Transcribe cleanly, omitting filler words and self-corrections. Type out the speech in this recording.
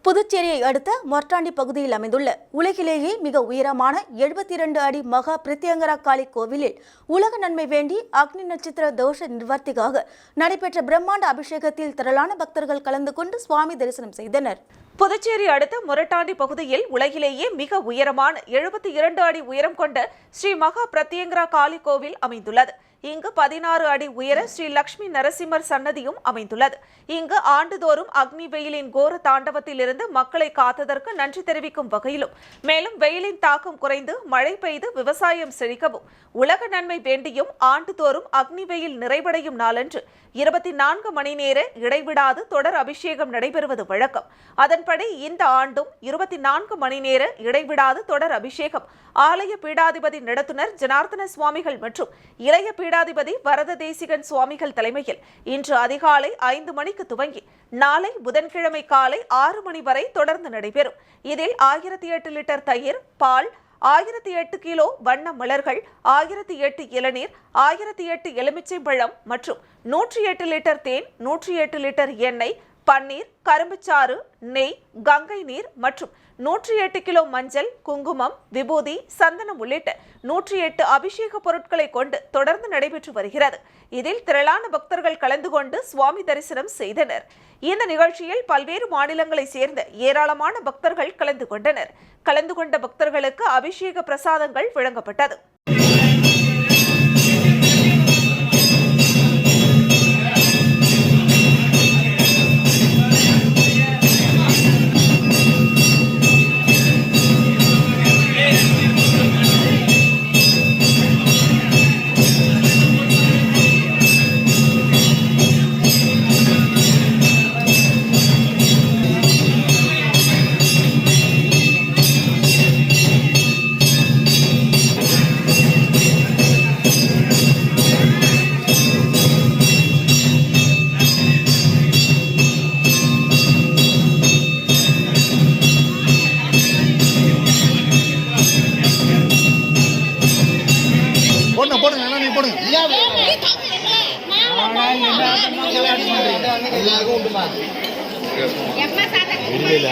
புதுச்சேரியை அடுத்த மொர்டாண்டி பகுதியில் அமைந்துள்ள உலகிலேயே மிக உயரமான 72 அடி மகா பிரத்யங்கரா காளி கோவிலில் உலக நன்மை வேண்டி அக்னி நட்சத்திர தோஷ நிவர்த்திக்காக நடைபெற்ற பிரம்மாண்ட அபிஷேகத்தில் திரளான பக்தர்கள் கலந்து கொண்டு சுவாமி தரிசனம் செய்தனர். புதுச்சேரி அடுத்த மொரட்டாண்டி பகுதியில் உலகிலேயே மிக உயரமான 72 அடி உயரம் கொண்ட ஸ்ரீ மகா பிரத்யங்கரா காளி கோவில் அமைந்துள்ளது. இங்கு 16 அடி உயர ஸ்ரீ லட்சுமி நரசிம்மர் சன்னதியும் அமைந்துள்ளது. இங்கு ஆண்டுதோறும் அக்னி வெயிலின் கோர தாண்டவத்திலிருந்து மக்களை காத்ததற்கு நன்றி தெரிவிக்கும் வகையிலும், மேலும் வெயிலின் தாக்கம் குறைந்து மழை பெய்து விவசாயம் செழிக்கவும் உலக நன்மை வேண்டியும் ஆண்டுதோறும் அக்னி வெயில் நிறைவடையும் நாளன்று 24 மணி நேர இடைவிடாது தொடர் அபிஷேகம் நடைபெறுவது வழக்கம். அதன்படி இந்த ஆண்டும் 24 மணி நேர இடைவிடாது தொடர் அபிஷேகம் ஆலய பீடாதிபதி நடத்துனர் ஜனார்தன சுவாமிகள் மற்றும் இளைய பீடாதிபதி வரத தேசிகன் சுவாமிகள் தலைமையில் இன்று அதிகாலை 5 மணிக்கு துவங்கி நாளை புதன்கிழமை காலை 6 மணி வரை தொடர்ந்து நடைபெறும். இதில் 1008 லிட்டர் தயிர், பால், 1008 கிலோ வண்ண மலர்கள், 1008 இளநீர், 1008 எலுமிச்சை பழம் மற்றும் 108 லிட்டர் தேன், 108 லிட்டர் எண்ணெய், பன்னீர், கரும்புச்சாறு, நெய், கங்கை நீர் மற்றும் 108 கிலோ மஞ்சள், குங்குமம், விபூதி, சந்தனம் உள்ளிட்ட 108 அபிஷேக பொருட்களை கொண்டு தொடர்ந்து நடைபெற்று வருகிறது. இதில் திரளான பக்தர்கள் கலந்து கொண்டு சுவாமி தரிசனம் செய்தனர். இந்த நிகழ்ச்சியில் பல்வேறு மாநிலங்களை சேர்ந்த ஏராளமான பக்தர்கள் கலந்து கொண்டனர். கலந்து கொண்ட பக்தர்களுக்கு அபிஷேக பிரசாதங்கள் வழங்கப்பட்டது. போடுங்க நீ போடுங்க எல்லாருக்கும் உண்டுமா இல்ல